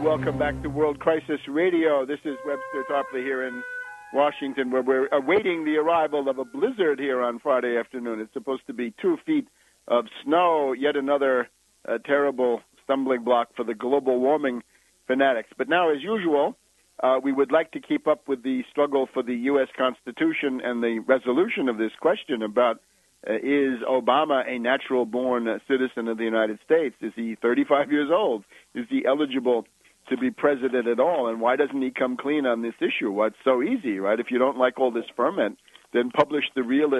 welcome back to World Crisis Radio. This is Webster Tarpley here in Washington, where we're awaiting the arrival of a blizzard here on Friday afternoon. It's supposed to be 2 feet of snow, yet another terrible stumbling block for the global warming fanatics. But now, as usual, we would like to keep up with the struggle for the U.S. Constitution and the resolution of this question about is Obama a natural-born citizen of the United States? Is he 35 years old? Is he eligible to be president at all? And why doesn't he come clean on this issue? Well, it's so easy, right? If you don't like all this ferment, then publish the real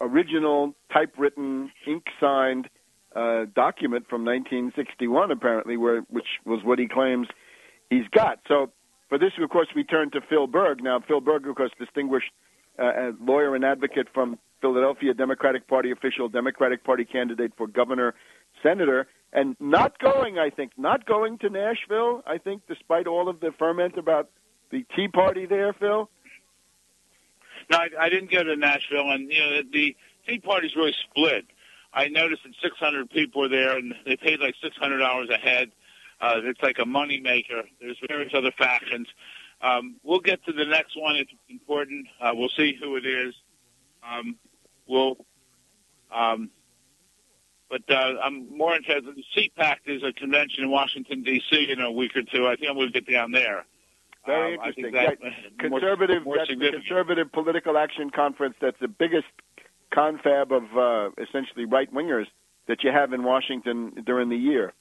original, typewritten, ink-signed document from 1961, apparently, which was what he claims he's got. So for this, of course, we turn to Phil Berg. Now, Phil Berg, of course, distinguished a lawyer and advocate from Philadelphia, Democratic Party official, Democratic Party candidate for governor, senator, and not going to Nashville, I think, despite all of the ferment about the Tea Party there, Phil? No, I didn't go to Nashville, and, the Tea Party's really split. I noticed that 600 people were there, and they paid like $600 a head. It's like a moneymaker. There's various other factions. We'll get to the next one. It's important. We'll see who it is. I'm more interested. The CPAC is a convention in Washington, D.C. in a week or two. I think I'm going to get down there. Very interesting. Conservative Political Action Conference, that's the biggest confab of essentially right-wingers that you have in Washington during the year.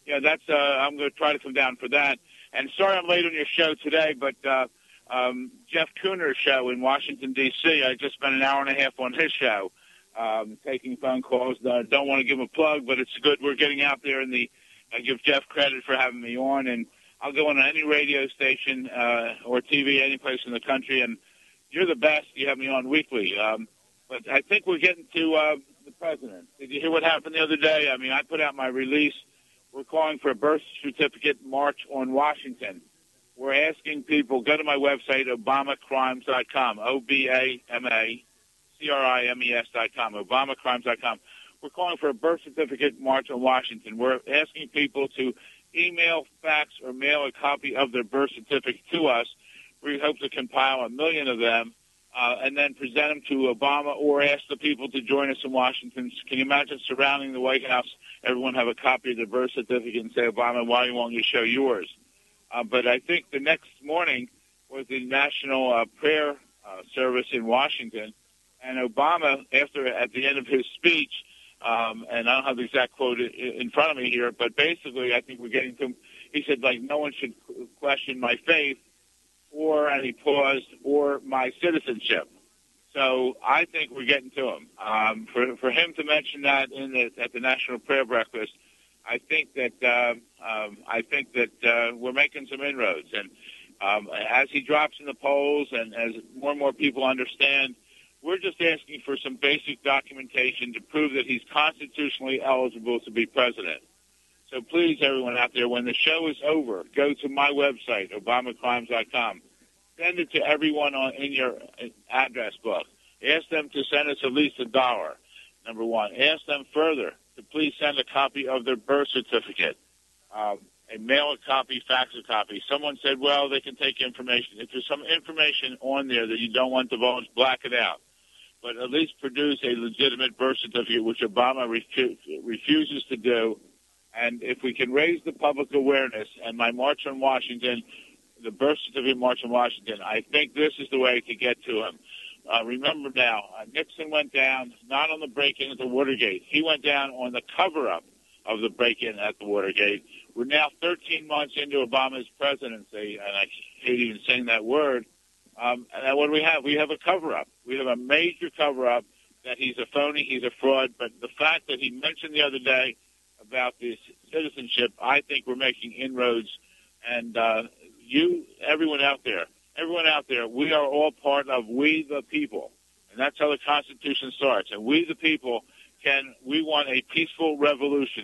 Yeah, that's. I'm going to try to come down for that. And sorry I'm late on your show today, but Jeff Cooner's show in Washington, D.C., I just spent an hour and a half on his show taking phone calls. Don't want to give him a plug, but it's good we're getting out there. I give Jeff credit for having me on, and I'll go on any radio station or TV any place in the country, and you're the best. You have me on weekly. But I think we're getting to the president. Did you hear what happened the other day? I mean, I put out my release. We're calling for a birth certificate march on Washington. We're asking people, go to my website, obamacrimes.com, OBAMACRIMES.com, obamacrimes.com. We're calling for a birth certificate march on Washington. We're asking people to email, fax, or mail a copy of their birth certificate to us. We hope to compile 1 million of them and then present them to Obama or ask the people to join us in Washington. Can you imagine surrounding the White House, everyone have a copy of their birth certificate and say, Obama, why won't you show yours? But I think the next morning was the national prayer service in Washington, and Obama, at the end of his speech, and I don't have the exact quote in front of me here, but basically I think we're getting to him. He said, like, no one should question my faith, and he paused, or my citizenship. So I think we're getting to him. For him to mention that at the National Prayer Breakfast, I think that we're making some inroads. And as he drops in the polls, and as more and more people understand, we're just asking for some basic documentation to prove that he's constitutionally eligible to be president. So please, everyone out there, when the show is over, go to my website, obamacrimes.com. Send it to everyone in your address book. Ask them to send us at least $1, number one. Ask them further to please send a copy of their birth certificate, mail a copy, fax a copy. Someone said, well, they can take information. If there's some information on there that you don't want divulged, black it out. But at least produce a legitimate birth certificate, which Obama refuses to do. And if we can raise the public awareness, and my March on Washington, the birth certificate march on Washington, I think this is the way to get to him. Remember now, Nixon went down not on the break-in at the Watergate. He went down on the cover-up of the break-in at the Watergate. We're now 13 months into Obama's presidency, and I hate even saying that word. And what do we have? We have a cover-up. We have a major cover-up that he's a phony, he's a fraud. But the fact that he mentioned the other day about this citizenship, I think we're making inroads. And everyone out there, we are all part of we the people. And that's how the Constitution starts. And we the people we want a peaceful revolution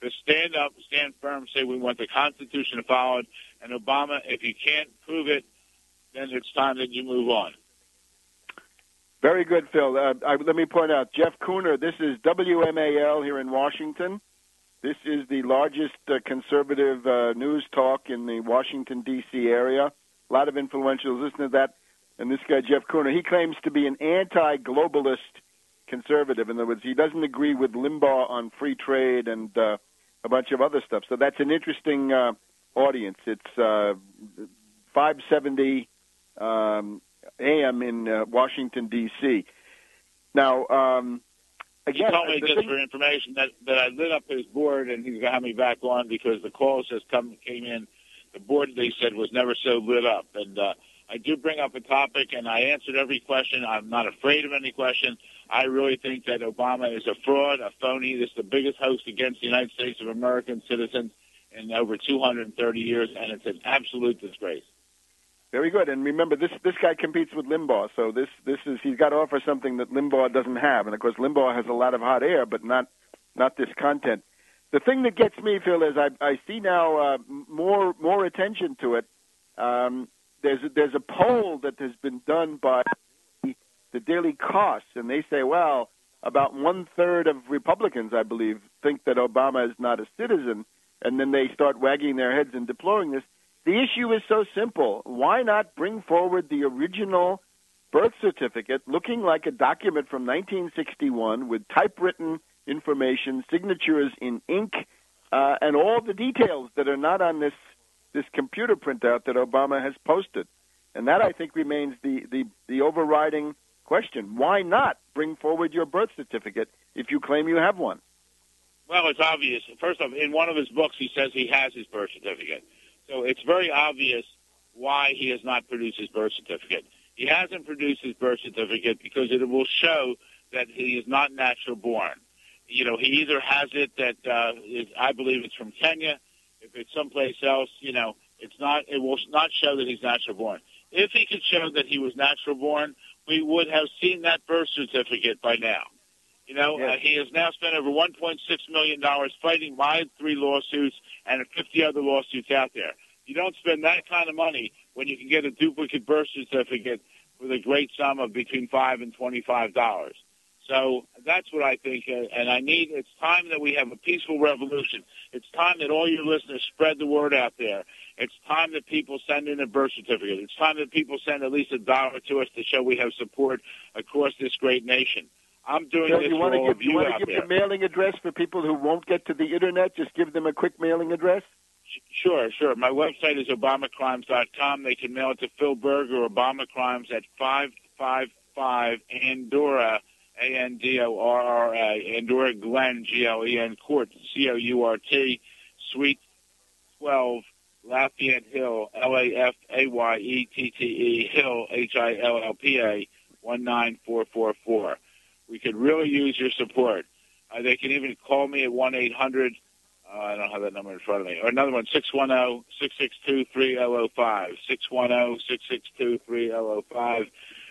to stand up, stand firm, say we want the Constitution followed. And Obama, if you can't prove it, then it's time that you move on. Very good, Phil. Let me point out, Jeff Cooner, this is WMAL here in Washington, This is the largest conservative news talk in the Washington, D.C. area. A lot of influentials listen to that. And this guy, Jeff Kruner, he claims to be an anti-globalist conservative. In other words, he doesn't agree with Limbaugh on free trade and a bunch of other stuff. So that's an interesting audience. It's 5:70 a.m. in Washington, D.C. Now, he again, told me just for information that I lit up his board, and he's going to have me back on because the calls just came in. The board, they said, was never so lit up. And I do bring up a topic, and I answered every question. I'm not afraid of any question. I really think that Obama is a fraud, a phony. This is the biggest hoax against the United States of American citizens in over 230 years, and it's an absolute disgrace. Very good. And remember, this guy competes with Limbaugh, so this is he's got to offer something that Limbaugh doesn't have. And of course, Limbaugh has a lot of hot air, but not this content. The thing that gets me, Phil, is I see now more attention to it. There's a poll that has been done by the Daily Cost, and they say, well, about 1/3 of Republicans, I believe, think that Obama is not a citizen, and then they start wagging their heads and deploring this. The issue is so simple. Why not bring forward the original birth certificate looking like a document from 1961 with typewritten information, signatures in ink, and all the details that are not on this computer printout that Obama has posted? And that, I think, remains the overriding question. Why not bring forward your birth certificate if you claim you have one? Well, it's obvious. First off, in one of his books, he says he has his birth certificate. So it's very obvious why he has not produced his birth certificate. He hasn't produced his birth certificate because it will show that he is not natural born. You know, he either has it that I believe it's from Kenya. If it's someplace else, you know, it's not. It will not show that he's natural born. If he could show that he was natural born, we would have seen that birth certificate by now. You know, yes. He has now spent over $1.6 million fighting my 3 lawsuits and 50 other lawsuits out there. You don't spend that kind of money when you can get a duplicate birth certificate for the great sum of between $5 and $25. So that's what I think, and it's time that we have a peaceful revolution. It's time that all your listeners spread the word out there. It's time that people send in a birth certificate. It's time that people send at least $1 to us to show we have support across this great nation. I'm doing this for all of you out there. You want to give your mailing address for people who won't get to the Internet? Just give them a quick mailing address? Sure. My website is obamacrimes.com. They can mail it to Phil Berg or Obama Crimes at 555 Andorra, Andorra, Andorra Glen, Glen Court, Court, Suite 12, Lafayette Hill, Lafayette, Hill, Hillpa, 19444. We could really use your support. They can even call me at 1-800. I don't have that number in front of me. Or another one, 610-662-3005. 610-662-3005.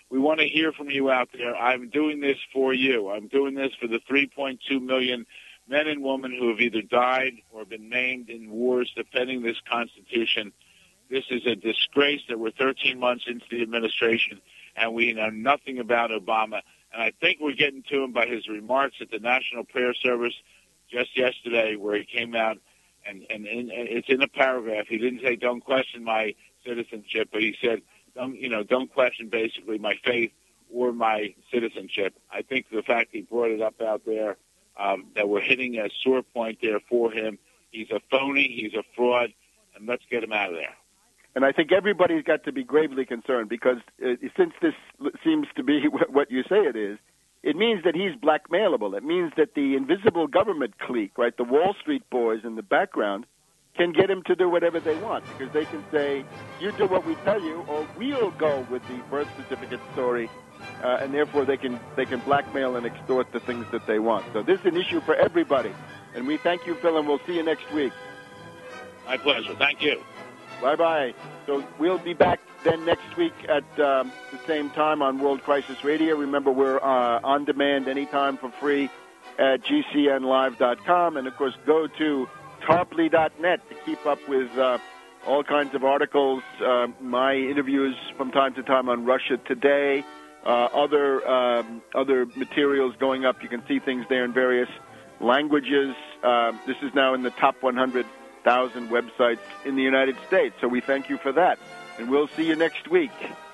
We want to hear from you out there. I'm doing this for you. I'm doing this for the 3.2 million men and women who have either died or been maimed in wars defending this Constitution. This is a disgrace that we're 13 months into the administration, and we know nothing about Obama. And I think we're getting to him by his remarks at the National Prayer Service just yesterday, where he came out, and it's in a paragraph. He didn't say, don't question my citizenship, but he said, don't question basically my faith or my citizenship. I think the fact he brought it up out there, that we're hitting a sore point there for him. He's a phony, he's a fraud, and let's get him out of there. And I think everybody's got to be gravely concerned because since this seems to be what you say it is, it means that he's blackmailable. It means that the invisible government clique, right, the Wall Street boys in the background, can get him to do whatever they want because they can say, you do what we tell you or we'll go with the birth certificate story, and therefore they can blackmail and extort the things that they want. So this is an issue for everybody. And we thank you, Phil, and we'll see you next week. My pleasure. Thank you. Bye-bye. So we'll be back then next week at the same time on World Crisis Radio. Remember, we're on demand anytime for free at gcnlive.com. And, of course, go to tarpley.net to keep up with all kinds of articles, my interviews from time to time on Russia Today, other materials going up. You can see things there in various languages. This is now in the top 100,000 websites in the United States. So we thank you for that. And we'll see you next week.